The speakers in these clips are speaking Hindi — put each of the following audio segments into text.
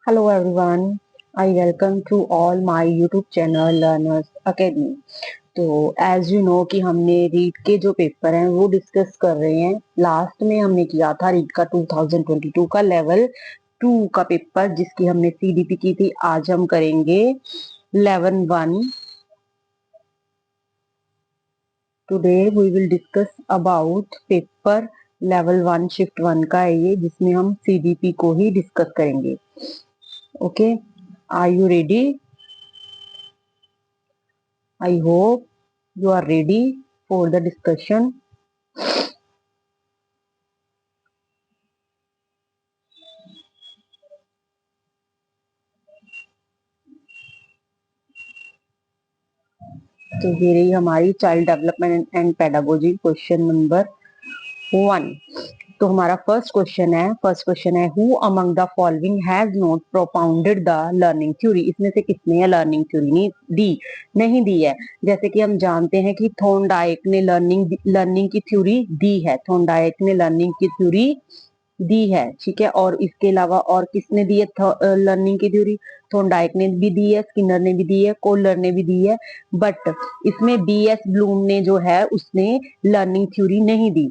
Hello everyone, I welcome to all my YouTube channel Learners Academy। तो एज यू नो कि हमने रीट के जो पेपर हैं वो डिस्कस कर रहे हैं। लास्ट में हमने किया था रीट का 2022 का लेवल 2 का पेपर जिसकी हमने सीडीपी की थी। आज हम करेंगे level 1। Today we will discuss about paper level 1 shift 1 का है ये, जिसमें हम सीडीपी को ही डिस्कस करेंगे। Okay, are you ready? I hope you are ready for the discussion. तो ये रही हमारी child development and pedagogy question number 1। तो हमारा फर्स्ट क्वेश्चन है who among the following has not propounded the learning theory. इसमें से किसने लर्निंग थ्योरी नहीं दी है। जैसे कि हम जानते हैं कि थॉर्नडाइक ने लर्निंग की थ्योरी दी है। थॉर्नडाइक ने लर्निंग की थ्योरी दी है, ठीक है। और इसके अलावा और किसने दी है लर्निंग की थ्योरी? थॉर्नडाइक ने भी दी है, स्किनर ने भी दी है, कोहलर ने भी दी है। बट इसमें बीएस ब्लूम ने जो है उसने लर्निंग थ्योरी नहीं दी।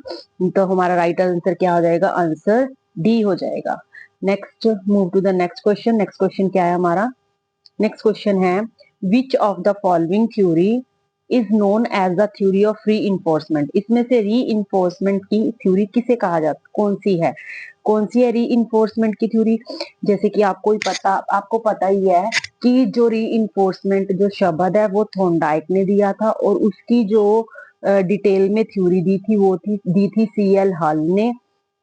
तो हमारा राइट आंसर क्या हो जाएगा? आंसर डी हो जाएगा। Next, move to the next question. Next question क्या है हमारा? नेक्स्ट क्वेश्चन है which of the following theory is known as the theory of reinforcement. इसमें से री इन्फोर्समेंट की थ्योरी किसे कहा जाता? कौन सी है री इन्फोर्समेंट की थ्योरी? जैसे कि आपको पता ही है कि जो री इन्फोर्समेंट जो शब्द है वो थॉर्नडाइक ने दिया था, और उसकी जो डिटेल में थ्योरी दी थी सीएल हल ने।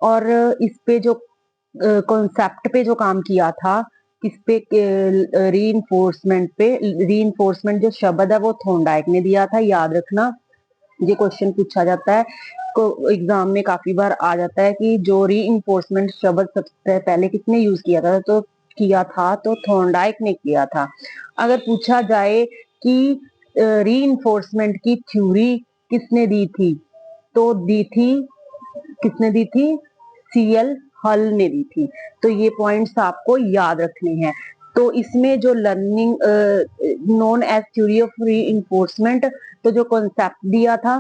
और इस पे जो कॉन्सेप्ट पे जो काम किया था, किस पे? री इन्फोर्समेंट जो शब्द है वो थॉर्नडाइक ने दिया था। याद रखना, ये क्वेश्चन पूछा जाता है को एग्जाम में काफी बार आ जाता है कि जो री इन्फोर्समेंट शब्द सबसे पहले किसने यूज किया था तो थॉर्नडाइक ने किया था। अगर पूछा जाए कि री इन्फोर्समेंट की थ्योरी किसने दी थी, तो दी थी किसने दी थी? सीएल हल ने दी थी। तो ये पॉइंट्स आपको याद रखने हैं। तो इसमें जो learning known as theory of reinforcement, तो जो कॉन्सेप्ट दिया था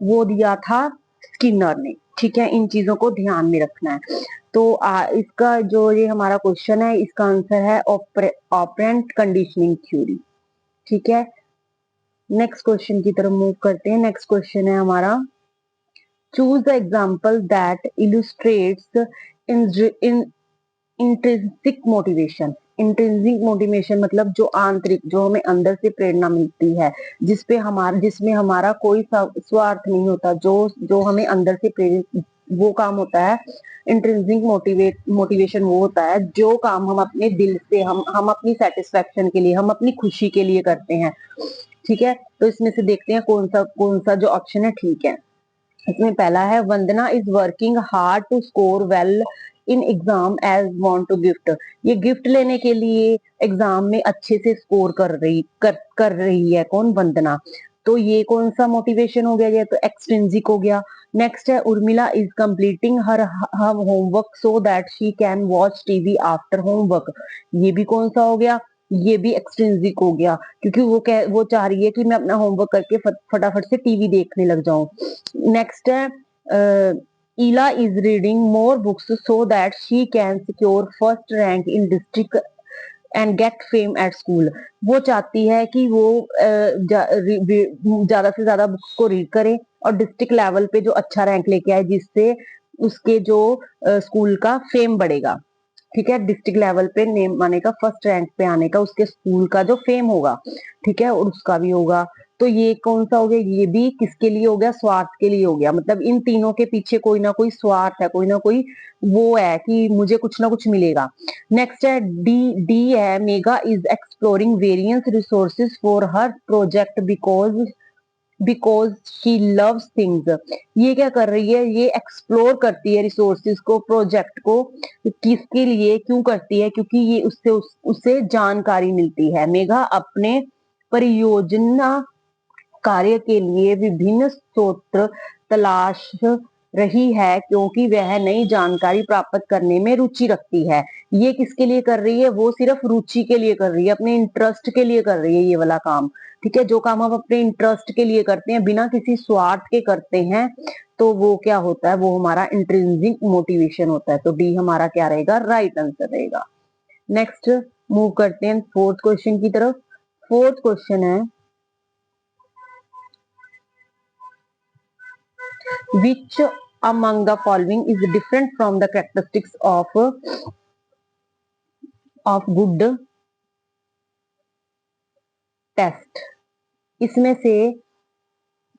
वो दिया था स्किनर ने, ठीक है। इन चीजों को ध्यान में रखना है। तो इसका जो ये हमारा क्वेश्चन है इसका आंसर है ऑपरेंट कंडीशनिंग थ्योरी, ठीक है। नेक्स्ट क्वेश्चन की तरफ मूव करते हैं। नेक्स्ट क्वेश्चन है हमारा choose the example that illustrates in intrinsic motivation. Intrinsic motivation मतलब जो आंतरिक, जो हमें अंदर से प्रेरणा मिलती है, जिसमें हमारा कोई स्वार्थ नहीं होता, जो जो हमें अंदर से प्रेरित वो काम होता है। इंट्रिंसिक मोटिवेशन वो होता है जो काम हम अपने दिल से, हम अपनी सेटिस्फेक्शन के लिए, हम अपनी खुशी के लिए करते हैं, ठीक है। तो इसमें से देखते हैं कौन सा जो ऑप्शन है ठीक है। इसमें पहला है Vandana is working hard to score well in exam as want to gift. ये गिफ्ट लेने के लिए एग्जाम में अच्छे से स्कोर कर रही है। कौन? वंदना। तो ये कौन सा मोटिवेशन हो गया? ये तो एक्सट्रिंसिक हो गया। नेक्स्ट है Urmila is completing her homework so that she can watch TV after homework. ये भी कौन सा हो गया? ये भी एक्सट्रिंसिक हो गया, क्योंकि वो चाह रही है कि मैं अपना होमवर्क करके फटाफट से टीवी देखने लग जाऊं। नेक्स्ट है Ila is reading more books so that she can secure first rank in district and get fame at school. वो चाहती है कि वो ज्यादा से ज्यादा बुक्स को रीड करे और डिस्ट्रिक्ट लेवल पे जो अच्छा रैंक लेके आए, जिससे उसके जो स्कूल का फेम बढ़ेगा, ठीक है। डिस्ट्रिक्ट लेवल पे नेम आने का, फर्स्ट रैंक पे आने का, उसके स्कूल का जो फेम होगा, ठीक है, और उसका भी होगा। तो ये कौन सा हो गया? ये भी किसके लिए हो गया? स्वार्थ के लिए हो गया। मतलब इन तीनों के पीछे कोई ना कोई स्वार्थ है, कोई ना कोई वो है कि मुझे कुछ ना कुछ मिलेगा। नेक्स्ट है डी डी है mega is exploring various resources for her project because she loves things. ये क्या कर रही है? ये एक्सप्लोर करती है रिसोर्सेज को, प्रोजेक्ट को। किसके लिए? क्यों करती है? क्योंकि ये उससे जानकारी मिलती है। मेघा अपने परियोजना कार्य के लिए विभिन्न स्रोत तलाश रही है क्योंकि वह नई जानकारी प्राप्त करने में रुचि रखती है। ये किसके लिए कर रही है? वो सिर्फ रुचि के लिए कर रही है, अपने इंटरेस्ट के लिए कर रही है ये वाला काम। ठीक है, जो काम हम अपने इंटरेस्ट के लिए करते हैं, बिना किसी स्वार्थ के करते हैं, तो वो क्या होता है? वो हमारा इंट्रिंसिक मोटिवेशन होता है। तो डी हमारा क्या रहेगा? राइट आंसर रहेगा। नेक्स्ट मूव करते हैं फोर्थ क्वेश्चन की तरफ। फोर्थ क्वेश्चन है, which among the following is different from the characteristics of good test? इसमें से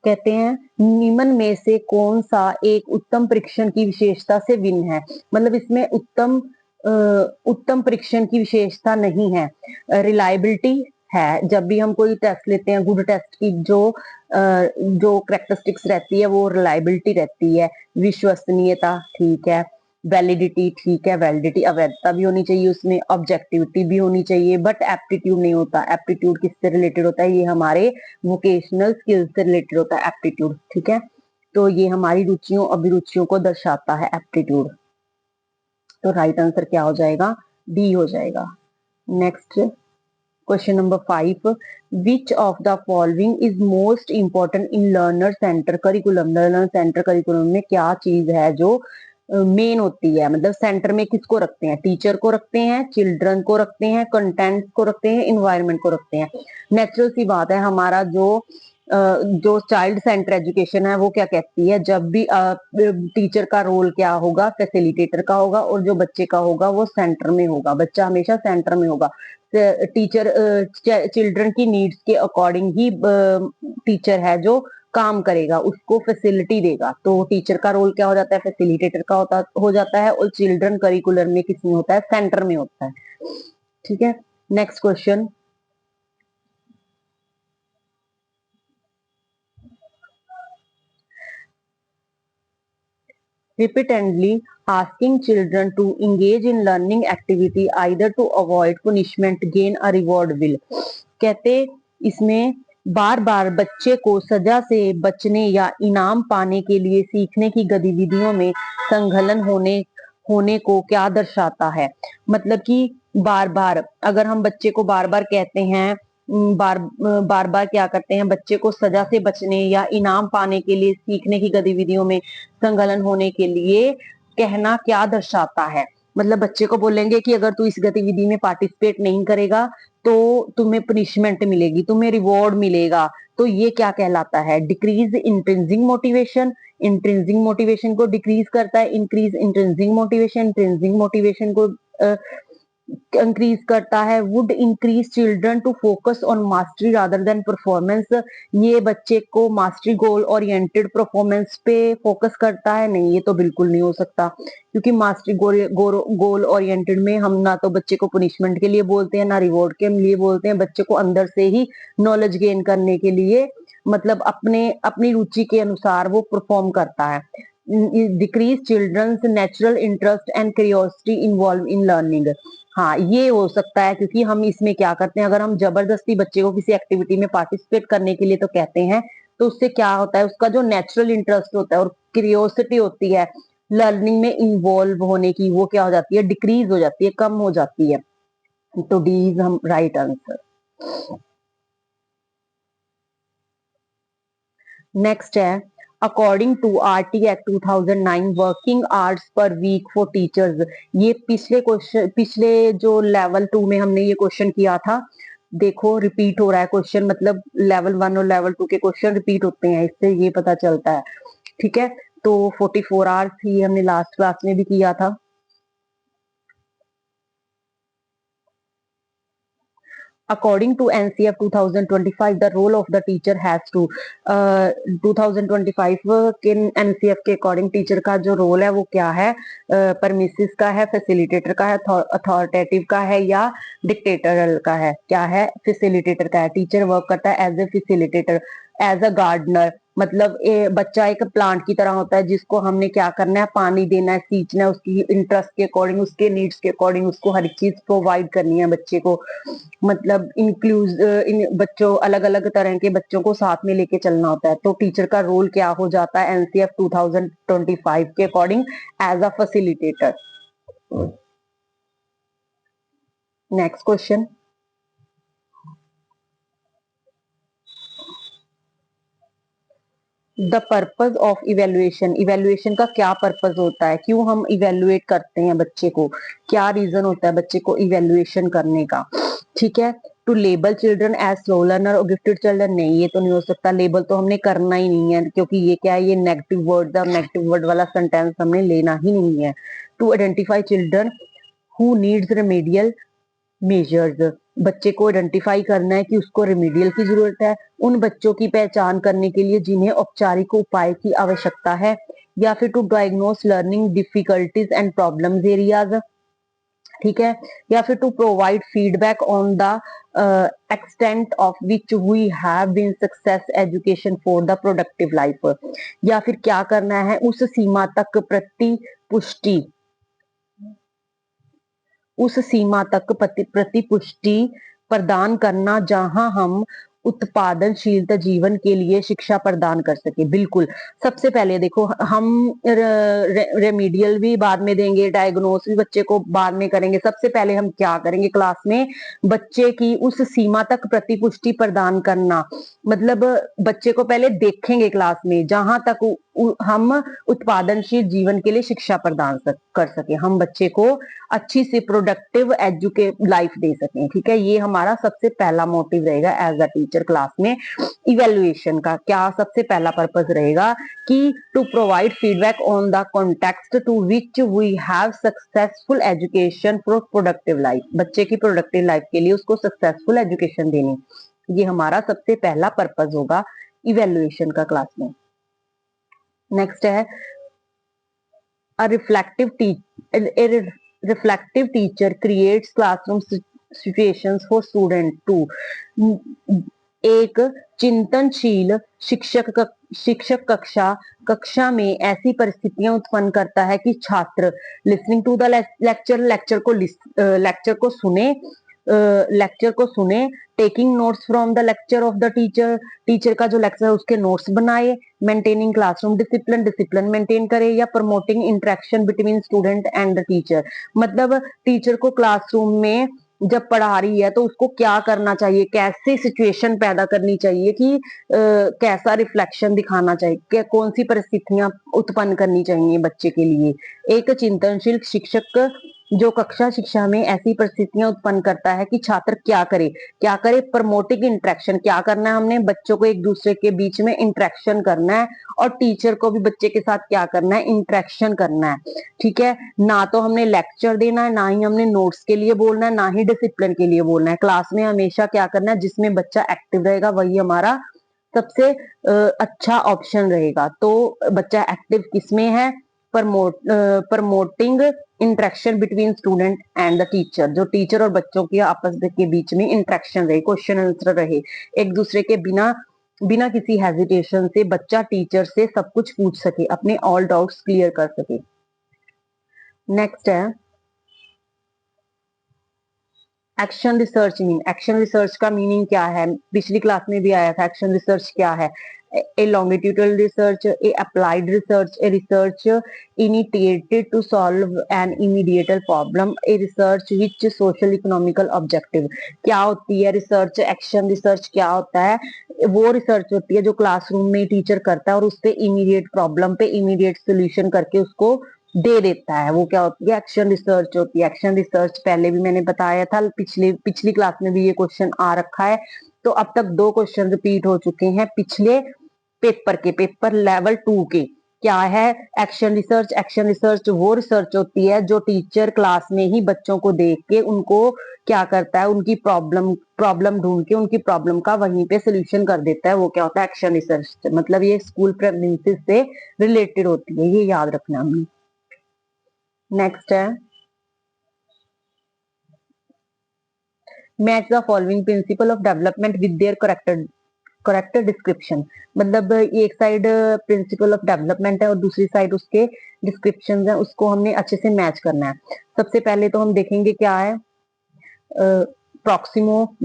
कहते हैं निम्न में से कौन सा एक उत्तम परीक्षण की विशेषता से भिन्न है? मतलब इसमें उत्तम परीक्षण की विशेषता नहीं है। रिलायबिलिटी है, जब भी हम कोई टेस्ट लेते हैं, गुड टेस्ट की जो करेक्टरिस्टिक्स रहती है वो रिलायबिलिटी रहती है। विश्वसनीयता ठीक है, वैलिडिटी ठीक है, वैलिडिटी अवैधता भी होनी चाहिए उसमें, ऑब्जेक्टिविटी भी होनी चाहिए, बट एप्टीट्यूड नहीं होता। एप्टीट्यूड किससे रिलेटेड होता है? ये हमारे वोकेशनल स्किल्स से रिलेटेड होता है एप्टीट्यूड। ठीक है, तो ये हमारी रुचियों अभिरुचियों को दर्शाता है एप्टीट्यूड। तो राइट आंसर क्या हो जाएगा? डी हो जाएगा। Next question number 5, which of the following is most important in learner centre curriculum? Learner centre curriculum में क्या चीज है जो मेन होती है? मतलब सेंटर में किसको रखते हैं? टीचर को रखते हैं, चिल्ड्रन को रखते हैं, कंटेंट को रखते हैं, इन्वायरमेंट को रखते हैं। नेचुरल सी बात है, हमारा जो चाइल्ड सेंटर एजुकेशन है वो क्या कहती है? जब भी टीचर का रोल क्या होगा? फैसिलिटेटर का होगा, और जो बच्चे का होगा वो सेंटर में होगा। बच्चा हमेशा सेंटर में होगा। टीचर चिल्ड्रन की नीड्स के अकॉर्डिंग ही टीचर है जो काम करेगा, उसको फैसिलिटी देगा। तो टीचर का रोल क्या हो जाता है? फैसिलिटेटर का हो जाता है। और चिल्ड्रन करिकुलर में किसमें होता है? सेंटर में होता है। ठीक है, next question, repeatedly asking children to engage in learning activity either to avoid punishment, gain a reward will। कहते इसमें बार बार बच्चे को सजा से बचने या इनाम पाने के लिए सीखने की गतिविधियों में संलग्न होने को क्या दर्शाता है? मतलब कि बार बार अगर हम बच्चे को बार बार कहते हैं, बार बार क्या करते हैं? बच्चे को सजा से बचने या इनाम पाने के लिए सीखने की गतिविधियों में संलग्न होने के लिए कहना क्या दर्शाता है? मतलब बच्चे को बोलेंगे कि अगर तू इस गतिविधि में पार्टिसिपेट नहीं करेगा तो तुम्हें पनिशमेंट मिलेगी, तुम्हें रिवॉर्ड मिलेगा। तो ये क्या कहलाता है? Decrease intrinsic motivation. Intrinsic motivation को डिक्रीज करता है, increase intrinsic motivation. Intrinsic motivation को इंक्रीज करता है। Would increase children to focus on mastery rather than performance. ये बच्चे को मास्टरी गोल ओरिएंटेड परफॉर्मेंस पे फोकस करता है? नहीं, ये तो बिल्कुल नहीं हो सकता, क्योंकि मास्टरी गोल ओरिएंटेड में हम ना तो बच्चे को पनिशमेंट के लिए बोलते हैं, ना रिवॉर्ड के लिए बोलते हैं। बच्चे को अंदर से ही नॉलेज गेन करने के लिए, मतलब अपनी रुचि के अनुसार वो परफॉर्म करता है। Decrease children's natural interest and curiosity involve in learning. हाँ, ये हो सकता है, क्योंकि हम इसमें क्या करते हैं? अगर हम जबरदस्ती बच्चे को किसी एक्टिविटी में पार्टिसिपेट करने के लिए तो कहते हैं, तो उससे क्या होता है? उसका जो नेचुरल इंटरेस्ट होता है और क्यूरियोसिटी होती है लर्निंग में इन्वॉल्व होने की, वो क्या हो जाती है? डिक्रीज हो जाती है, कम हो जाती है। तो डी इज हम राइट आंसर। नेक्स्ट है, according to RT act 2009 working hours per week for teachers. ये पिछले जो लेवल 2 में हमने ये क्वेश्चन किया था। देखो रिपीट हो रहा है क्वेश्चन, मतलब लेवल 1 और लेवल 2 के क्वेश्चन रिपीट होते हैं, इससे ये पता चलता है। ठीक है, तो 44 आवर्स ही हमने लास्ट क्लास में भी किया था। According to NCF 2025, the role of the teacher has to 2025 के NCF के अकॉर्डिंग टीचर का जो रोल है वो क्या है? परमिसिव का है, फैसिलिटेटर का है, अथॉरिटेटिव का है, या डिक्टेटरल का है? क्या है? फैसिलिटेटर का है। टीचर वर्क करता है as a facilitator, as a gardener, मतलब बच्चा एक प्लांट की तरह होता है जिसको हमने क्या करना है, पानी देना है, सींचना है, उसकी इंटरेस्ट के अकॉर्डिंग, उसके नीड्स के अकॉर्डिंग उसको हर एक चीज प्रोवाइड करनी है बच्चे को। मतलब इन बच्चों, अलग अलग तरह के बच्चों को साथ में लेके चलना होता है। तो टीचर का रोल क्या हो जाता है एनसीएफ 2025 के according, as a facilitator. Next question, the purpose of evaluation, evaluation का क्या पर्पज होता है, क्यों हम इवेल्युएट करते हैं बच्चे को, क्या रीजन होता है बच्चे को इवेल्युएशन करने का। ठीक है, to label children as slow learner और गिफ्टेड चिल्ड्रन, नहीं ये तो नहीं हो सकता, लेबल तो हमने करना ही नहीं है क्योंकि ये क्या है, ये नेगेटिव वर्ड है और नेगेटिव वर्ड वाला सेंटेंस हमने लेना ही नहीं है। To identify children who needs remedial measures, बच्चे को आइडेंटिफाई करना है कि उसको रेमेडियल की जरूरत है, उन बच्चों की पहचान करने के लिए जिन्हें औपचारिक उपाय की आवश्यकता है, या फिर to diagnose learning difficulties and problems areas. ठीक है, या फिर to provide feedback on the extent of which we have been success education for the productive life, या फिर क्या करना है, उस सीमा तक प्रतिपुष्टि, उस सीमा तक प्रतिपुष्टि प्रदान करना जहां हम उत्पादनशीलता जीवन के लिए शिक्षा प्रदान कर सके। बिल्कुल, सबसे पहले देखो हम रेमीडियल भी बाद में देंगे, डायग्नोस भी बच्चे को बाद में करेंगे, सबसे पहले हम क्या करेंगे क्लास में, बच्चे की उस सीमा तक प्रतिपुष्टि प्रदान करना। मतलब बच्चे को पहले देखेंगे क्लास में जहां तक हम उत्पादनशील जीवन के लिए शिक्षा प्रदान कर सके, हम बच्चे को अच्छी सी प्रोडक्टिव एजुके लाइफ दे सकें। ठीक है, ये हमारा सबसे पहला मोटिव रहेगा एज अ टीचर क्लास में। इवेल्युएशन का क्या सबसे पहला पर्पस रहेगा कि to provide feedback on the context to which we have successful education for productive life, बच्चे की प्रोडक्टिव लाइफ के लिए उसको सक्सेसफुल एजुकेशन देनी, ये हमारा सबसे पहला पर्पस होगा इवेल्युएशन का क्लास में। नेक्स्ट है a reflective reflective teacher creates classroom situations for student to, एक चिंतनशील शिक्षक कक्षा में ऐसी परिस्थितियां उत्पन्न करता है कि छात्र लिसनिंग टू द लेक्चर को सुने, taking notes from the lecture of the teacher, teacher का जो लेक्चर है उसके नोट्स बनाए, मेंटेनिंग क्लासरूम डिसिप्लिन मेंटेन करे, या promoting interaction between student and the teacher. मतलब टीचर को क्लासरूम में जब पढ़ा रही है तो उसको क्या करना चाहिए, कैसी सिचुएशन पैदा करनी चाहिए कि कैसा रिफ्लेक्शन दिखाना चाहिए, कौन सी परिस्थितियां उत्पन्न करनी चाहिए बच्चे के लिए। एक चिंतनशील शिक्षक जो कक्षा शिक्षा में ऐसी परिस्थितियां उत्पन्न करता है कि छात्र क्या करे, प्रमोटिंग इंटरेक्शन, क्या करना है हमने, बच्चों को एक दूसरे के बीच में इंटरेक्शन करना है, और टीचर को भी बच्चे के साथ क्या करना है, इंटरेक्शन करना है। ठीक है, ना तो हमने लेक्चर देना है, ना ही हमने नोट्स के लिए बोलना है, ना ही डिसिप्लिन के लिए बोलना है। क्लास में हमेशा क्या करना है, जिसमें बच्चा एक्टिव रहेगा वही हमारा सबसे अच्छा ऑप्शन रहेगा। तो बच्चा एक्टिव किसमें है, promoting interaction between student and the teacher, जो टीचर और बच्चों के आपस के बीच में इंटरेक्शन रहे, क्वेश्चन आंसर रहे, एक दूसरे के बिना बिना किसी हेजिटेशन से बच्चा टीचर से सब कुछ पूछ सके, अपने ऑल डाउट्स क्लियर कर सके। नेक्स्ट है action research mean, action research का मीनिंग क्या है, पिछली क्लास में भी आया था। एक्शन रिसर्च क्या है, a longitudinal research, a applied research, a research initiated to solve an immediate problem, a research which social economical objective. क्या होती है रिसर्च, एक्शन रिसर्च क्या होता है, वो रिसर्च होती है जो क्लासरूम में टीचर करता है और उस पे इमीडिएट प्रॉब्लम पे इमीडिएट सोल्यूशन करके उसको दे देता है, वो क्या होती है, एक्शन रिसर्च होती है। एक्शन रिसर्च पहले भी मैंने बताया था, पिछली क्लास में भी ये क्वेश्चन आ रखा है। तो अब तक दो क्वेश्चन रिपीट हो चुके हैं पिछले पेपर लेवल 2 के। क्या है एक्शन रिसर्च, एक्शन रिसर्च वो रिसर्च होती है जो टीचर क्लास में ही बच्चों को देख के उनको क्या करता है, उनकी प्रॉब्लम ढूंढ के उनकी प्रॉब्लम का वहीं पे सोल्यूशन कर देता है, वो क्या होता है एक्शन रिसर्च। मतलब ये स्कूल प्रेगनेंसी से रिलेटेड होती है, ये याद रखना हमने। नेक्स्ट है match the following principle of development with their correct description, मतलब एक साइड प्रिंसिपल ऑफ डेवलपमेंट है और दूसरी साइड उसके डिस्क्रिप्शन है, उसको हमने अच्छे से मैच करना है। सबसे पहले तो हम देखेंगे क्या है proximo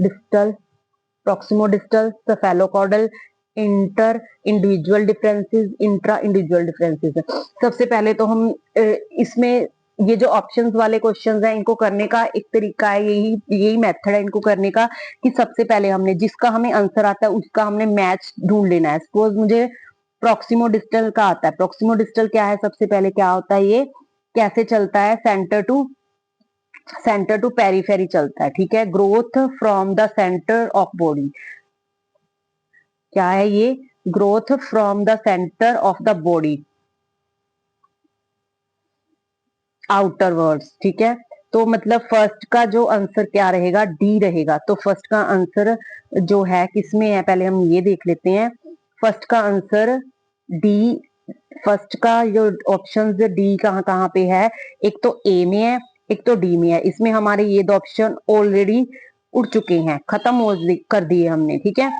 distal, cephalocaudal, inter individual differences, intra individual differences. सबसे पहले तो हम इसमें ये जो ऑप्शंस वाले क्वेश्चंस हैं इनको करने का एक तरीका है, यही मेथड है इनको करने का कि सबसे पहले हमने जिसका हमें आंसर आता है उसका हमने मैच ढूंढ लेना है। सपोज मुझे प्रॉक्सिमो डिस्टल का आता है, प्रॉक्सिमो डिस्टल क्या है, सबसे पहले क्या होता है, ये कैसे चलता है, सेंटर टू पेरीफेरी चलता है, ठीक है। Growth from the centre of body, क्या है ये, growth from the centre of the body outwards, ठीक है। तो मतलब फर्स्ट का जो आंसर क्या रहेगा, डी रहेगा। तो फर्स्ट का आंसर जो है किसमें है, पहले हम ये देख लेते हैं। फर्स्ट का आंसर डी, फर्स्ट का जो ऑप्शन डी कहाँ कहाँ पे है, एक तो ए में है, एक तो डी में है। इसमें हमारे ये दो ऑप्शन ऑलरेडी उड़ चुके हैं, खत्म हो कर दिए हमने, ठीक है।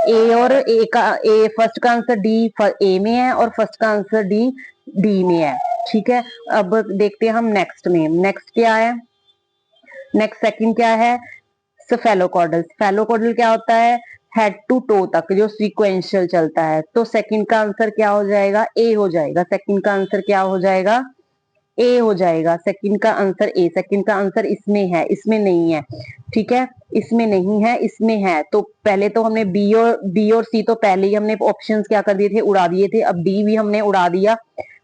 ए और ए फर्स्ट का आंसर डी ए में है और फर्स्ट का आंसर डी में है, ठीक है। अब देखते हैं हम नेक्स्ट में, नेक्स्ट क्या है, नेक्स्ट सेकंड क्या है, सेफेलोकॉर्डल। सेफेलोकॉर्डल क्या होता है, हेड टू टो तक जो सीक्वेंशियल चलता है। तो सेकंड का आंसर क्या हो जाएगा, ए हो जाएगा। सेकंड का आंसर क्या हो जाएगा, ए हो जाएगा। सेकंड का आंसर ए, सेकंड का आंसर इसमें है, इसमें नहीं है, ठीक है। इसमें नहीं है, इसमें है। तो पहले तो हमने बी और सी तो पहले ही हमने ऑप्शंस क्या कर दिए थे, उड़ा दिए थे। अब डी भी हमने उड़ा दिया,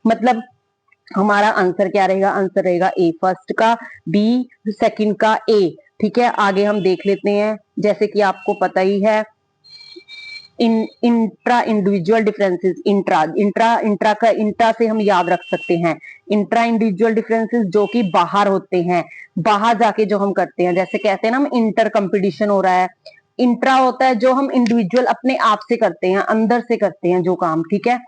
मतलब हमारा आंसर क्या रहेगा, आंसर रहेगा ए फर्स्ट का, बी सेकंड का, ए, ठीक है। आगे हम देख लेते हैं, जैसे कि आपको पता ही है intra individual differences, intra intra intra का इंट्रा से हम याद रख सकते हैं, इंट्रा इंडिविजुअल डिफरेंसेस जो कि बाहर होते हैं, बाहर जाके जो हम करते हैं, जैसे कहते हैं ना हम इंटर कंपटीशन हो रहा है। इंट्रा होता है जो हम इंडिविजुअल अपने आप से करते हैं, अंदर से करते हैं जो काम, ठीक है।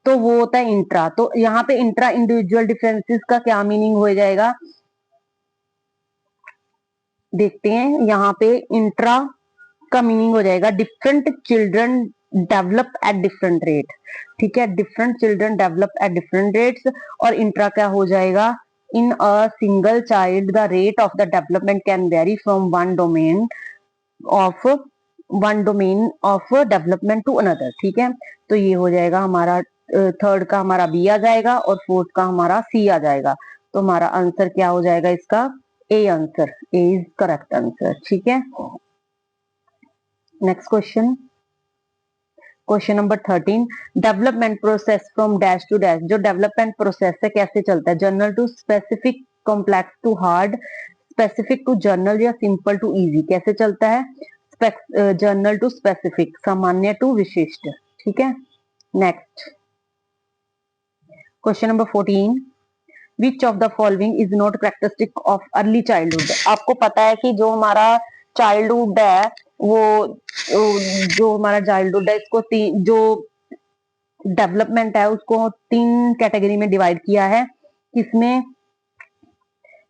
तो वो होता है इंट्रा। तो यहाँ पे इंट्रा इंडिविजुअल डिफरेंसेस का क्या मीनिंग हो जाएगा, देखते हैं। यहाँ पे इंट्रा का मीनिंग हो जाएगा different children develop at different rate, ठीक है। Different children develop at different rates. और इंट्रा क्या हो जाएगा, in a single child the rate of the development can vary from of one domain of development to another, ठीक है। तो ये हो जाएगा हमारा थर्ड का हमारा बी आ जाएगा और फोर्थ का हमारा सी आ जाएगा। तो हमारा आंसर क्या हो जाएगा इसका, A answer, A is correct answer, ठीक है। Next question, question number 13, development process from dash to dash. जो डेवलपमेंट प्रोसेस है कैसे चलता है, general to specific, complex to hard, specific to general या सिंपल टू इजी, कैसे चलता है, जनरल टू स्पेसिफिक, सामान्य टू विशिष्ट, ठीक है। Next question number 14, which of the following is not characteristic of early childhood. आपको पता है कि जो हमारा चाइल्डहुड है वो जो हमारा चाइल्डहुड है इसको जो डेवलपमेंट है उसको तीन कैटेगरी में डिवाइड किया है, किसमें,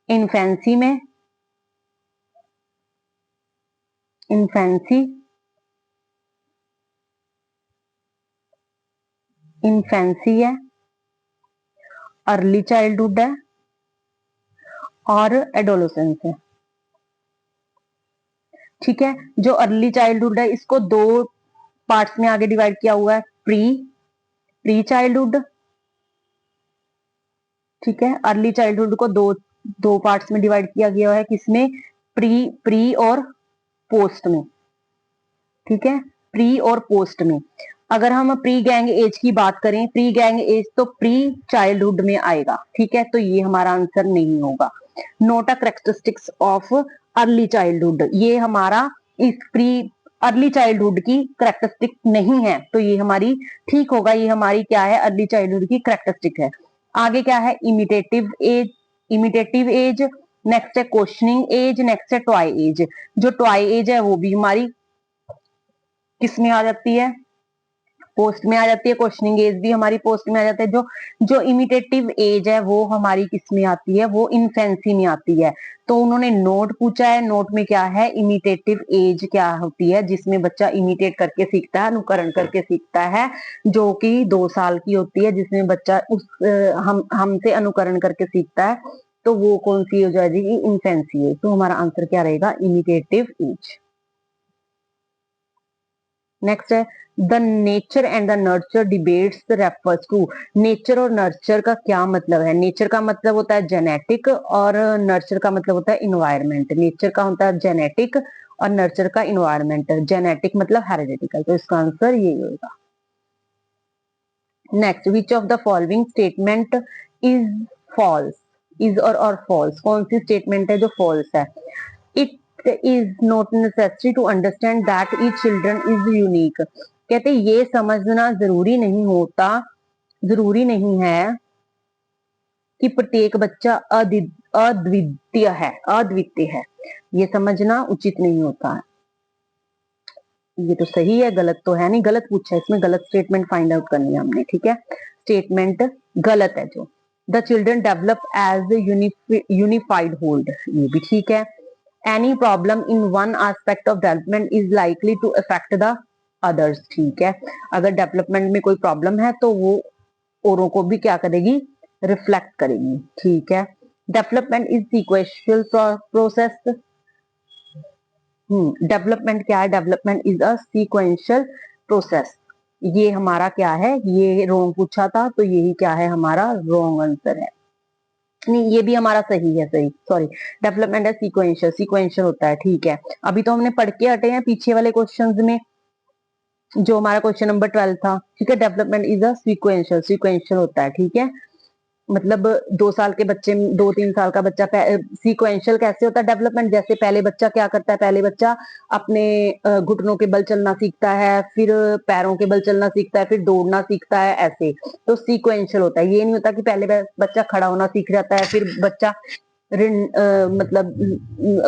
इन्फेंसी में, इन्फेंसी, इन्फेंसी है, अर्ली चाइल्डहुड है और एडोलेसेंस है, ठीक है। जो अर्ली चाइल्डहुड है इसको दो पार्ट्स में आगे डिवाइड किया हुआ है, प्री चाइल्डहुड, ठीक है। अर्ली चाइल्डहुड को दो पार्ट्स में डिवाइड किया गया है, किसमें, प्री और पोस्ट में, ठीक है। प्री और पोस्ट में। अगर हम प्री गैंग एज की बात करें, प्री गैंग एज तो प्री चाइल्डहुड में आएगा, ठीक है। तो ये हमारा आंसर नहीं होगा। Note a characteristics of early childhood, ये हमारा इस प्री अर्ली चाइल्डहुड की कैरेक्टरिस्टिक नहीं है, तो ये हमारी ठीक होगा, ये हमारी क्या है, अर्ली चाइल्डहुड की कैरेक्टरिस्टिक है। आगे क्या है, imitative age, imitative age, next है क्वेश्चनिंग एज, नेक्स्ट है टॉय एज। जो टॉय एज है वो भी हमारी किस में आ जाती है, पोस्ट में आ जाती है, क्वेश्चनिंग एज भी हमारी पोस्ट में आ जाता है। जो जो इमिटेटिव एज है वो हमारी किस में आती है, वो इन्फेंसी में आती है। तो उन्होंने नोट पूछा है, नोट में क्या है, इमिटेटिव एज क्या होती है, जिसमें बच्चा इमिटेट करके सीखता है, अनुकरण करके सीखता है, जो कि 2 साल की होती है, जिसमें बच्चा उस हमसे अनुकरण करके सीखता है। तो वो कौन सी हो जाएगी, इन्फेंसी एज। तो हमारा आंसर क्या रहेगा, इमिटेटिव एज। नेक्स्ट है the nature and the nurture debates refers to. Nature और नर्चर का क्या मतलब है? नेचर का मतलब होता है जेनेटिक और नर्चर का मतलब होता है इन्वायरमेंट। नेचर का होता है जेनेटिक और नर्चर का इन्वायरमेंट। जेनेटिक मतलब हेरिडिटिकल। तो इसका आंसर यही होगा। Next, which of the following statement is false? Is और फॉल्स, कौन सी स्टेटमेंट है जो फॉल्स है? It is not necessary to understand that each children is unique. कहते ये समझना जरूरी नहीं होता, जरूरी नहीं है कि प्रत्येक बच्चा अद्वितीय है, अद्वितीय है। ये समझना उचित नहीं होता है। ये तो सही है, गलत तो है नहीं। गलत पूछा है, इसमें गलत स्टेटमेंट फाइंड आउट करनी है हमने, ठीक है। स्टेटमेंट गलत है जो। The children develop as unified hold, ये भी ठीक है। Any problem in one aspect of development is likely to affect the others, ठीक है। अगर डेवलपमेंट में कोई प्रॉब्लम है तो वो औरों को भी क्या करेगी, रिफ्लेक्ट करेगी, ठीक है। Development is sequential process. Development क्या है, development is a sequential process. ये हमारा क्या है, ये रॉन्ग पूछा था, तो यही क्या है, हमारा रॉन्ग आंसर है। नहीं, ये भी हमारा सही है, सही, सॉरी। डेवलपमेंट है सीक्वेंशियल, सीक्वेंशियल होता है, ठीक है। अभी तो हमने पढ़ के हटे हैं पीछे वाले क्वेश्चंस में, जो हमारा क्वेश्चन नंबर 12 था, ठीक है। Development is a sequential, sequential होता है, ठीक है। मतलब 2 साल के बच्चे, 2-3 साल का बच्चा, सीक्वेंशियल कैसे होता है डेवलपमेंट? जैसे पहले बच्चा क्या करता है, पहले बच्चा अपने घुटनों के बल चलना सीखता है, फिर पैरों के बल चलना सीखता है, फिर दौड़ना सीखता है, ऐसे। तो सीक्वेंशियल होता है। ये नहीं होता कि पहले बच्चा खड़ा होना सीख जाता है, फिर बच्चा मतलब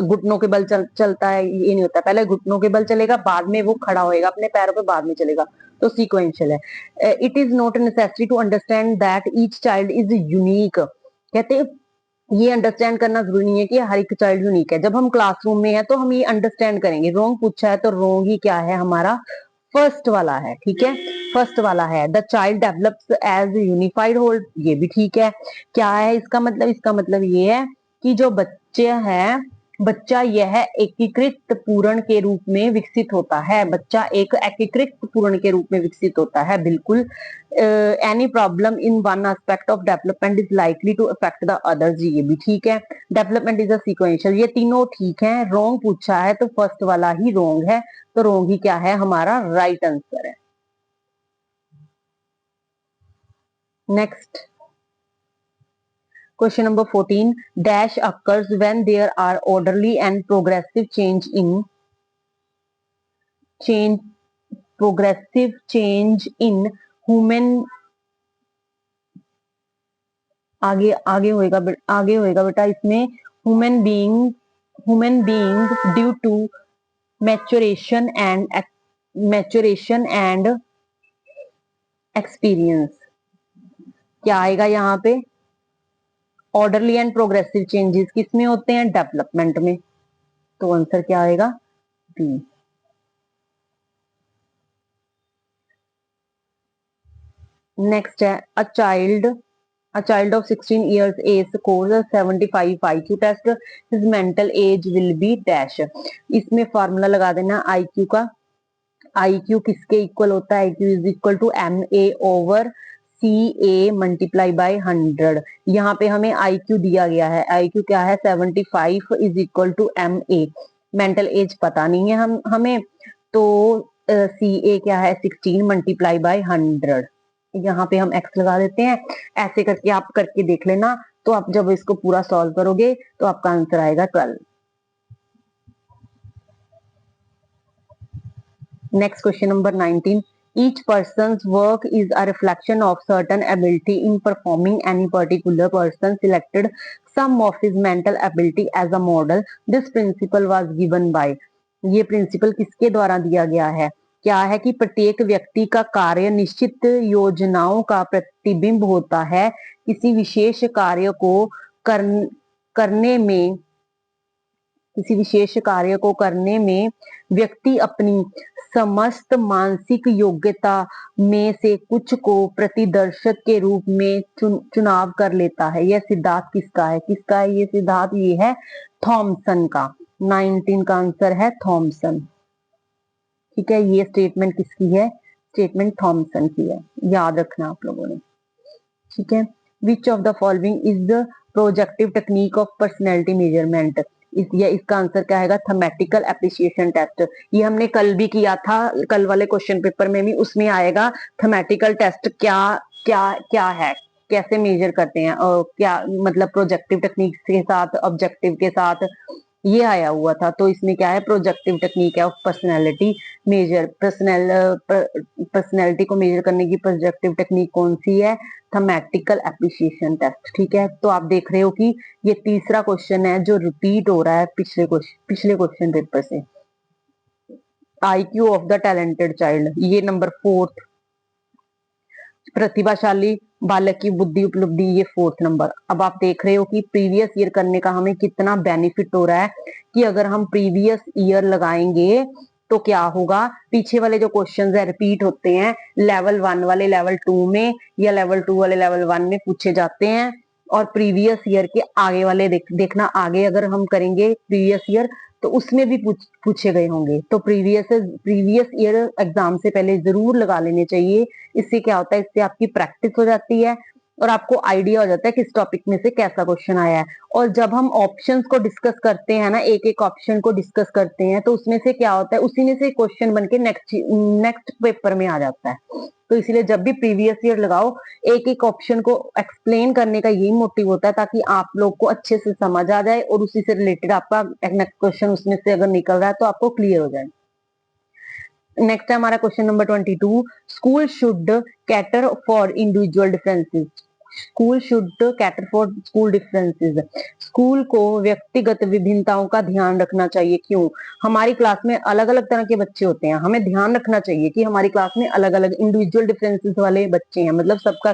घुटनों के बल चलता है, ये नहीं होता। पहले घुटनों के बल चलेगा, बाद में वो खड़ा होएगा अपने पैरों पे, बाद में चलेगा। तो सीक्वेंशियल है। It is not necessary to understand that each child is unique. कहते ये अंडरस्टैंड करना जरूरी नहीं है कि हर एक चाइल्ड यूनिक है। जब हम क्लासरूम में है तो हम ये अंडरस्टैंड करेंगे। रॉन्ग पूछा है तो रॉन्ग ही क्या है हमारा, फर्स्ट वाला है, ठीक है। फर्स्ट वाला है the child develops as unified whole, ये भी ठीक है। क्या है इसका मतलब? इसका मतलब ये है कि जो बच्चे हैं, बच्चा यह एकीकृत पूर्ण के रूप में विकसित होता है। बच्चा एक एकीकृत पूर्ण के रूप में विकसित होता है, बिल्कुल। Any problem in one aspect of development is likely to affect the others, ये भी ठीक है। डेवलपमेंट इज अ सीक्वेंशियल, ये तीनों ठीक है। रॉन्ग पूछा है तो फर्स्ट वाला ही रॉन्ग है, तो रॉन्ग ही क्या है, हमारा राइट आंसर है। Next, question number 14, dash occurs when there are orderly and change progressive change in human, आगे होएगा बेटा इसमें, human being due to maturation and experience. क्या आएगा यहाँ पे, ऑर्डरली एंड प्रोग्रेसिव चेंजेस किसमें होते हैं, डेवलपमेंट में। तो आंसर क्या आएगा, बी। नेक्स्ट है a child of 16 years age scores a 75 IQ test, his mental age will be dash। इसमें फार्मूला लगा देना IQ का। IQ किसके इक्वल होता है, IQ is equal to MA over CA multiply by 100। यहाँ पे हमें IQ दिया गया है, IQ क्या है, 75 is equal to MA। Mental age पता नहीं है हमें, तो CA क्या है, 16 मल्टीप्लाई बाय 100। यहाँ पे हम x लगा देते हैं। ऐसे करके आप करके देख लेना, तो आप जब इसको पूरा सॉल्व करोगे तो आपका आंसर आएगा 12। Next, question number 19, each person's work is a reflection of certain ability in performing any particular person selected some of his mental ability as a model, this principle was given by। ये प्रिंसिपल किसके द्वारा दिया गया है, क्या है कि प्रत्येक व्यक्ति का कार्य निश्चित योजनाओं का प्रतिबिंब होता है। किसी विशेष कार्य को कर, करने में किसी विशेष कार्य को करने में व्यक्ति अपनी समस्त मानसिक योग्यता में से कुछ को प्रतिदर्शक के रूप में चुनाव कर लेता है। यह सिद्धांत किसका है? किसका है ये सिद्धांत? ये है थॉमसन का। 19 का आंसर है थॉमसन। ठीक है, ये स्टेटमेंट किसकी है? स्टेटमेंट थॉमसन की है, याद रखना आप लोगों ने। ठीक है, which of the following is the projective technique of personality measurement? इसका आंसर क्या है? थमेटिकल एप्रिसिएशन टेस्ट। ये हमने कल भी किया था, कल वाले क्वेश्चन पेपर में भी उसमें आएगा थमेटिकल टेस्ट क्या क्या क्या है, कैसे मेजर करते हैं और क्या मतलब प्रोजेक्टिव टेक्निक के साथ, ऑब्जेक्टिव के साथ, ये आया हुआ था। तो इसमें क्या है? प्रोजेक्टिव टेक्निक है ऑफ पर्सनैलिटी मेजर। पर्सनैलिटी को मेजर करने की प्रोजेक्टिव टेक्निक कौन सी है? थमेटिकल एप्रिसिएशन टेस्ट। ठीक है, तो आप देख रहे हो कि ये तीसरा क्वेश्चन है जो रिपीट हो रहा है पिछले क्वेश्चन पेपर से। IQ of the talented child, ये नंबर 4। प्रतिभाशाली बालक की बुद्धि उपलब्धि, ये 4th नंबर। अब आप देख रहे हो कि प्रीवियस ईयर करने का हमें कितना बेनिफिट हो रहा है कि अगर हम प्रीवियस ईयर लगाएंगे तो क्या होगा, पीछे वाले जो क्वेश्चंस है रिपीट होते हैं, लेवल 1 वाले लेवल 2 में या लेवल 2 वाले लेवल 1 में पूछे जाते हैं। और प्रीवियस ईयर के आगे वाले देखना, आगे अगर हम करेंगे प्रीवियस ईयर तो उसमें भी पूछे गए होंगे। तो प्रीवियस ईयर एग्जाम से पहले जरूर लगा लेने चाहिए। इससे क्या होता है? इससे आपकी प्रैक्टिस हो जाती है और आपको आइडिया हो जाता है किस टॉपिक में से कैसा क्वेश्चन आया है। और जब हम ऑप्शंस को डिस्कस करते हैं ना, एक एक ऑप्शन को डिस्कस करते हैं, तो उसमें से क्या होता है, उसी में से क्वेश्चन बन के नेक्स्ट पेपर में आ जाता है। तो इसलिए जब भी प्रीवियस ईयर लगाओ, एक एक ऑप्शन को एक्सप्लेन करने का यही मोटिव होता है ताकि आप लोग को अच्छे से समझ आ जाए और उसी से रिलेटेड आपका नेक्स्ट क्वेश्चन उसमें से अगर निकल रहा है तो आपको क्लियर हो जाए। नेक्स्ट है हमारा question number 22। School should cater for individual differences. School should cater for school differences. School को व्यक्तिगत विभिन्नताओं का ध्यान रखना चाहिए। क्यों? हमारी क्लास में अलग अलग तरह के बच्चे होते हैं, हमें ध्यान रखना चाहिए कि हमारी क्लास में अलग अलग इंडिविजुअल डिफरेंसेस वाले बच्चे हैं। मतलब सबका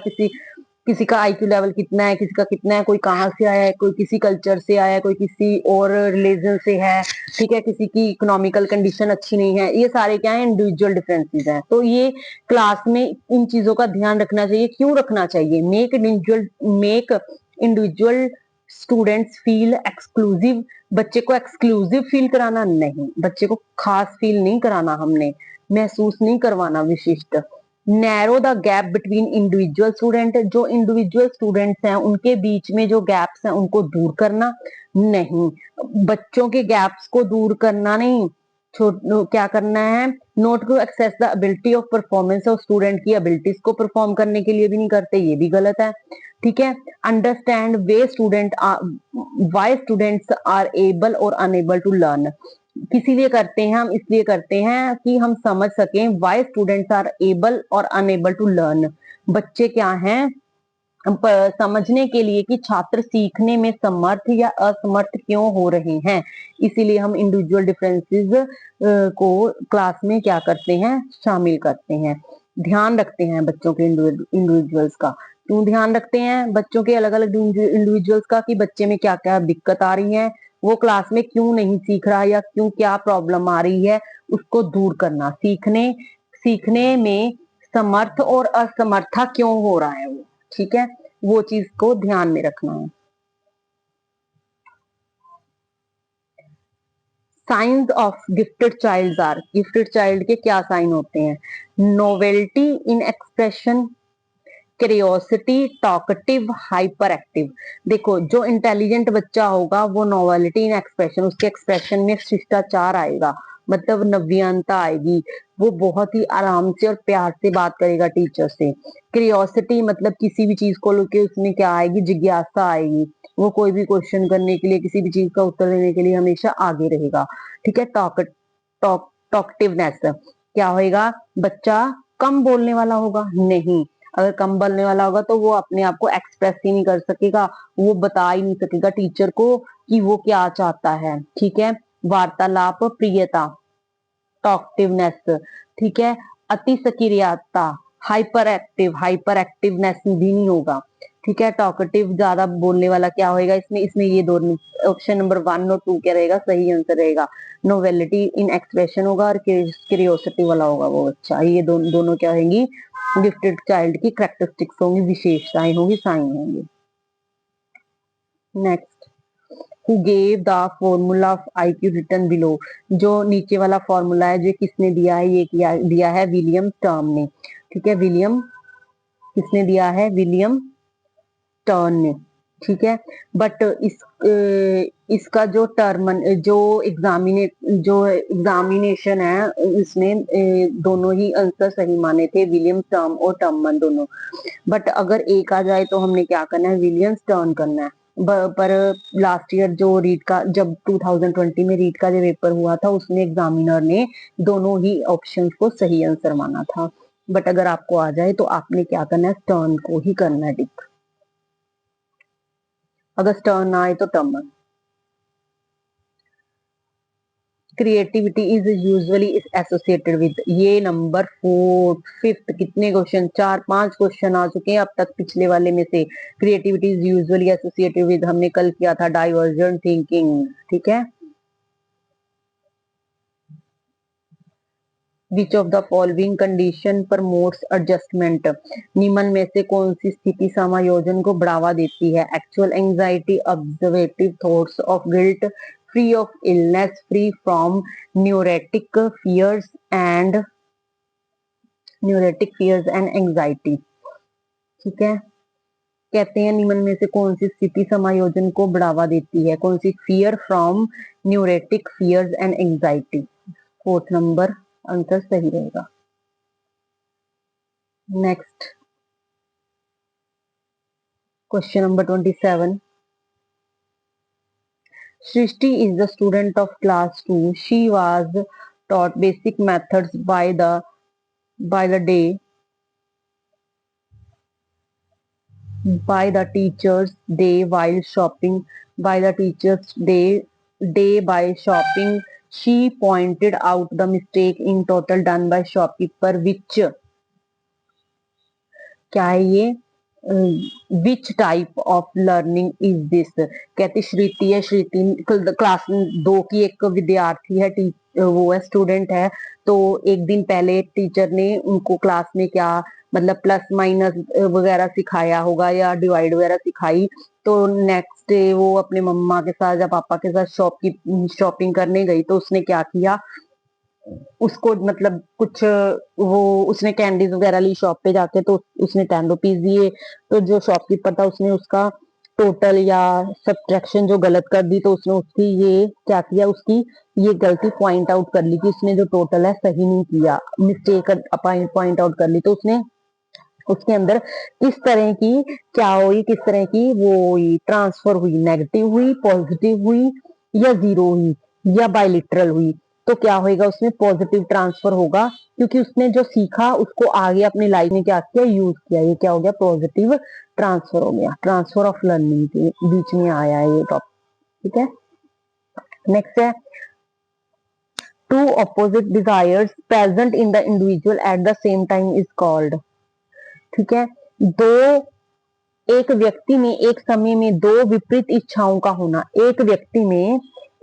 किसी का IQ लेवल कितना है, किसी का कितना है, कोई कहाँ से आया है, कोई किसी कल्चर से आया है, कोई किसी और रिलीजन से है। ठीक है, किसी की इकोनॉमिकल कंडीशन अच्छी नहीं है। ये सारे क्या है? इंडिविजुअल डिफरेंसेस हैं। तो ये क्लास में इन चीजों का ध्यान रखना चाहिए। क्यों रखना चाहिए? Make individual students feel exclusive. बच्चे को एक्सक्लूसिव फील कराना नहीं, बच्चे को खास फील नहीं कराना, हमने महसूस नहीं करवाना विशिष्ट। Narrow the gap between individual student. जो इंडिविजुअल स्टूडेंट्स हैं उनके बीच में जो गैप्स हैं उनको दूर करना नहीं, बच्चों के गैप्स को दूर करना नहीं, क्या करना है? Not to access the ability of performance of student की एबिलिटीज को परफॉर्म करने के लिए भी नहीं करते, ये भी गलत है। ठीक है, understand why students are able और अनएबल टू लर्न। किसी लिए करते हैं हम? इसलिए करते हैं कि हम समझ सकें वाई स्टूडेंट्स आर एबल और अनएबल टू लर्न। बच्चे क्या हैं? समझने के लिए कि छात्र सीखने में समर्थ या असमर्थ क्यों हो रहे हैं। इसीलिए हम इंडिविजुअल डिफरेंसेस को क्लास में क्या करते हैं? शामिल करते हैं, ध्यान रखते हैं बच्चों के इंडिविजुअल्स का। क्यों ध्यान रखते हैं बच्चों के अलग अलग इंडिविजुअल्स का? कि बच्चे में क्या क्या दिक्कत आ रही है, वो क्लास में क्यों नहीं सीख रहा या क्यों क्या प्रॉब्लम आ रही है, उसको दूर करना। सीखने में समर्थ और असमर्था क्यों हो रहा है वो, ठीक है, वो चीज को ध्यान में रखना है। Signs of gifted child are. Gifted child के क्या साइन होते हैं? Novelty in expression, curiosity, talkative, hyper active. देखो, जो इंटेलिजेंट बच्चा होगा वो नोवेलिटी इन एक्सप्रेशन, उसके एक्सप्रेशन में शिष्टाचार आएगा, मतलब नव्यता आएगी, वो बहुत ही आराम से और प्यार से बात करेगा टीचर से। क्यूरियोसिटी मतलब किसी भी चीज को लेके उसमें क्या आएगी? जिज्ञासा आएगी, वो कोई भी क्वेश्चन करने के लिए, किसी भी चीज का उत्तर देने के लिए हमेशा आगे रहेगा। ठीक है, टॉकटिवनेस क्या होएगा? बच्चा कम बोलने वाला होगा नहीं, अगर कम बोलने वाला होगा तो वो अपने आप को एक्सप्रेस ही नहीं कर सकेगा, वो बता ही नहीं सकेगा टीचर को कि वो क्या चाहता है। ठीक है, वार्तालाप प्रियता, टॉकटिवनेस, ठीक है। अति सक्रियता, हाइपर एक्टिवनेस भी नहीं होगा, ठीक है। टॉकटिव, ज्यादा बोलने वाला क्या होएगा इसमें, इसमें ये दोनों ऑप्शन नंबर 1 और 2 क्या रहेगा, सही आंसर रहेगा। नोवेलिटी इन एक्सप्रेशन होगा और क्यूरियोसिटी वाला होगा वो बच्चा। ये दोनों क्या होंगी, गिफ्टेड चाइल्ड की कैरेक्टरिस्टिक्स होंगी, विशेषताएं होंगी, साइन होंगी। Next, who gave the formula of IQ written below. जो नीचे वाला फॉर्मूला है जो किसने दिया है, ये दिया है विलियम टर्म ने, ठीक है। विलियम किसने दिया है, विलियम टर्न ने, ठीक है। बट इसका जो टर्म, जो एग्जामिनेशन है इसने दोनों ही आंसर सही माने थे, विलियम टर्म और टर्मन दोनों। बट अगर एक आ जाए तो हमने क्या करना है, विलियम्स टर्न करना है। पर लास्ट ईयर जो रीट का, जब 2020 में रीट का जो पेपर हुआ था उसमें एग्जामिनर ने दोनों ही ऑप्शंस को सही आंसर माना था। बट अगर आपको आ जाए तो आपने क्या करना है, टर्न को ही करना है टिक। अगर टर्न ना आए तो Terman. Creativity is usually associated with, ये नंबर 5th, कितने क्वेश्चन, 4-5 क्वेश्चन आ चुके हैं अब तक पिछले वाले में से। Creativity is usually associated with, हमने कल किया था डाइवर्जेंट थिंकिंग, ठीक है। Which of the following condition promotes adjustment, निम्न में से कौन सी स्थिति समायोजन को बढ़ावा देती है। Actual anxiety, observative thoughts of guilt, free of illness, free from neurotic fears and anxiety, ठीक है। कहते हैं निम्न में से कौन सी स्थिति समायोजन को बढ़ावा देती है, कौन सी, fear from neurotic fears and anxiety. 4th number answer सही रहेगा। Next, question number 27, Srishti is the student of class 2. She was taught basic methods by the day by the teacher's day while shopping. By the teacher's day by shopping, she pointed out the mistake in total done by shopkeeper, which क्या है ये, which type of learning is this. कहती श्रुति है, श्रुति क्लास 2 की एक विद्यार्थी है, वो है स्टूडेंट है। तो एक दिन पहले टीचर ने उनको क्लास में क्या, मतलब प्लस माइनस वगैरह सिखाया होगा या डिवाइड वगैरह सिखाई। तो नेक्स्ट डे वो अपने मम्मा के साथ या पापा के साथ शॉपिंग करने गई, तो उसने क्या किया, उसको मतलब कुछ वो उसने कैंडीज वगैरह ली शॉप पे जाके, तो उसने 10 रुपीज दिए। तो जो शॉपकीपर था उसने उसका टोटल या सब्ट्रैक्शन जो गलत कर दी, तो उसने उसकी ये क्या किया, उसकी ये गलती पॉइंट आउट कर ली कि उसने जो टोटल है सही नहीं किया, मिस्टेक पॉइंट आउट कर ली। तो उसने उसके अंदर किस तरह की क्या हुई, किस तरह की वो हुई, ट्रांसफर हुई, नेगेटिव हुई, पॉजिटिव हुई या जीरो हुई या बायलिटरल हुई। तो क्या होएगा, उसमें पॉजिटिव ट्रांसफर होगा, क्योंकि उसने जो सीखा उसको आगे अपनी लाइफ में क्या किया, यूज किया। ये क्या हो गया, पॉजिटिव ट्रांसफर हो गया, ट्रांसफर ऑफ लर्निंग के बीच में आया है ये टॉपिक, ठीक है। नेक्स्ट है, two opposite desires present in the individual at the same time is called, ठीक है। एक व्यक्ति में एक समय में दो विपरीत इच्छाओं का होना, एक व्यक्ति में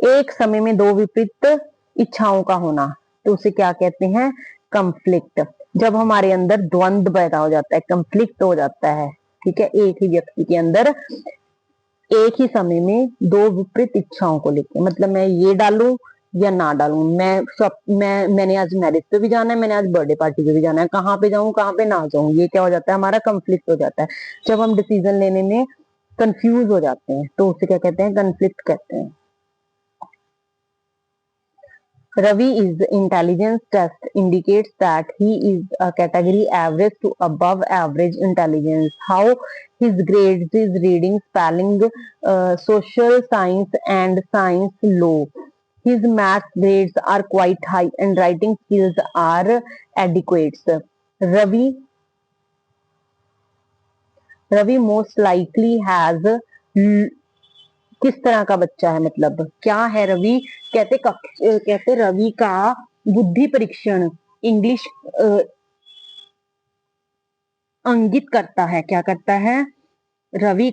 एक समय में दो विपरीत इच्छाओं का होना, तो उसे क्या कहते हैं, कंफ्लिक्ट। जब हमारे अंदर द्वंद्व पैदा हो जाता है, कंफ्लिक्ट हो जाता है, ठीक है, एक ही व्यक्ति के अंदर एक ही समय में दो विपरीत इच्छाओं को लेकर, मतलब मैं ये डालूं या ना डालूं, मैंने आज मैरिज पे भी जाना है, मैंने आज बर्थडे पार्टी पे भी जाना है, कहाँ पे जाऊं कहाँ पे ना जाऊं, ये क्या हो जाता है, हमारा कंफ्लिक्ट हो जाता है। जब हम डिसीजन लेने में कंफ्यूज हो जाते हैं तो उसे क्या कहते हैं, कंफ्लिक्ट कहते हैं। Ravi's intelligence test indicates that he is a category average to above average intelligence. How his grades is reading, spelling, social science and science low. His math grades are quite high and writing skills are adequate. Ravi Ravi most likely has किस तरह का बच्चा है, मतलब क्या है रवि, कहते रवि का बुद्धि परीक्षण इंग्लिश इंगित करता है, क्या करता है? रवि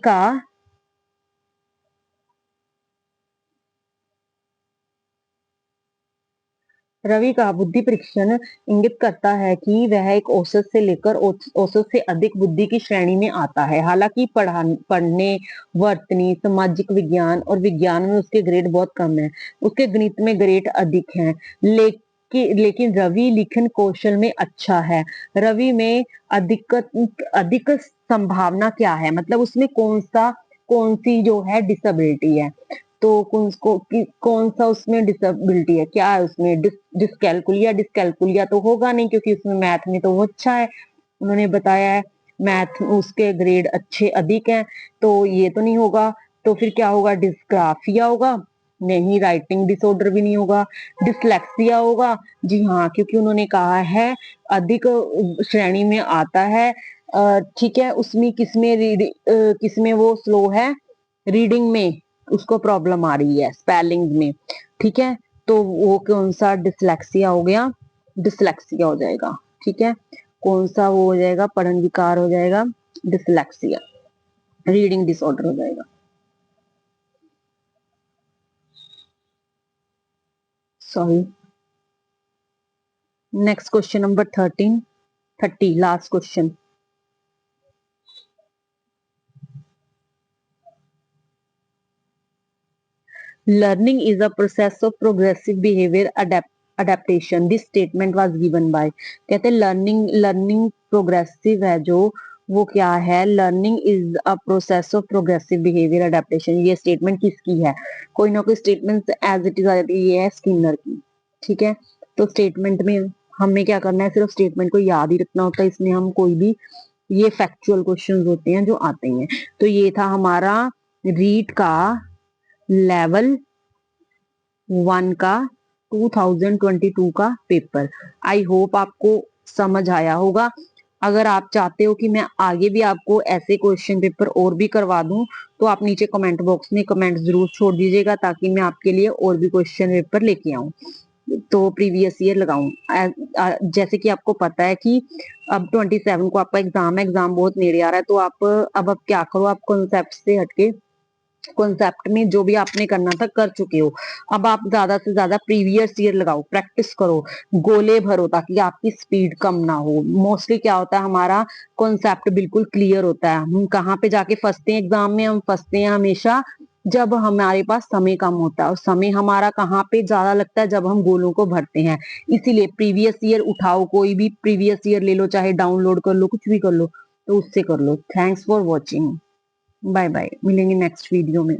का बुद्धि परीक्षण इंगित करता है कि वह एक औसत से लेकर औसत से अधिक बुद्धि की श्रेणी में आता है। हालांकि पढ़ने, वर्तनी, सामाजिक विज्ञान और विज्ञान में उसके ग्रेड बहुत कम है, उसके गणित में ग्रेड अधिक हैं। लेकिन रवि लिखन कौशल में अच्छा है। रवि में अधिक अधिक संभावना क्या है, मतलब उसमें कौन सी जो है डिसेबिलिटी है, तो कौन सा उसमें डिसेबिलिटी है, क्या है उसमें? डिस्कैलकुलिया। डिस्कैलकुलिया तो होगा नहीं, क्योंकि उसमें मैथ में तो वो अच्छा है, उन्होंने बताया है मैथ उसके ग्रेड अच्छे अधिक हैं, तो ये तो नहीं होगा। तो फिर क्या होगा? डिस्ग्राफिया होगा? नहीं। राइटिंग डिसऑर्डर भी नहीं होगा। डिसलेक्सिया होगा? जी हाँ, क्योंकि उन्होंने कहा है अधिक श्रेणी में आता है। ठीक है, उसमें किसमें वो स्लो है? रीडिंग में उसको प्रॉब्लम आ रही है, स्पेलिंग में। ठीक है, तो वो कौन सा डिसलेक्सिया हो गया? डिसलेक्सिया हो जाएगा। ठीक है, कौन सा वो हो जाएगा? पठन विकार हो जाएगा, डिसलेक्सिया। रीडिंग डिसऑर्डर हो जाएगा, sorry. Next question number 30, last question. Learning is a process of progressive behavior adaptation. This statement was given by, कहते लर्निंग प्रोग्रेसिव है जो, वो क्या है? Learning is a process of progressive behaviour adaptation. ये स्टेटमेंट किसकी है? कोई ना कोई स्टेटमेंट एज इट इज आ जाती है, ये है स्किनर की। ठीक है, तो स्टेटमेंट में हमें क्या करना है? सिर्फ स्टेटमेंट को याद ही रखना होता है, इसमें हम कोई भी, ये फैक्चुअल क्वेश्चंस होते हैं जो आते हैं। तो ये था हमारा रीट का लेवल 1 का 2022 का पेपर। आई होप आपको समझ आया होगा। अगर आप चाहते हो कि मैं आगे भी आपको ऐसे क्वेश्चन पेपर और भी करवा दूं, तो आप नीचे कमेंट बॉक्स में कमेंट जरूर छोड़ दीजिएगा, ताकि मैं आपके लिए और भी क्वेश्चन पेपर लेके आऊं, तो प्रीवियस ईयर लगाऊं। जैसे कि आपको पता है कि अब 27 को आपका एग्जाम बहुत नेड़े आ रहा है, तो अब क्या करो, आप कॉन्सेप्ट से हटके कॉन्सेप्ट में जो भी आपने करना था कर चुके हो, अब आप ज्यादा से ज्यादा प्रीवियस ईयर लगाओ, प्रैक्टिस करो, गोले भरो, ताकि आपकी स्पीड कम ना हो। मोस्टली क्या होता है, हमारा कॉन्सेप्ट बिल्कुल क्लियर होता है, हम कहाँ पे जाके फंसते हैं एग्जाम में? हम फंसते हैं हमेशा जब हमारे पास समय कम होता है, और समय हमारा कहाँ पे ज्यादा लगता है? जब हम गोलों को भरते हैं। इसीलिए प्रीवियस ईयर उठाओ, कोई भी प्रीवियस ईयर ले लो, चाहे डाउनलोड कर लो, कुछ भी कर लो, तो उससे कर लो। Thanks for watching, bye bye, मिलेंगे नेक्स्ट वीडियो में।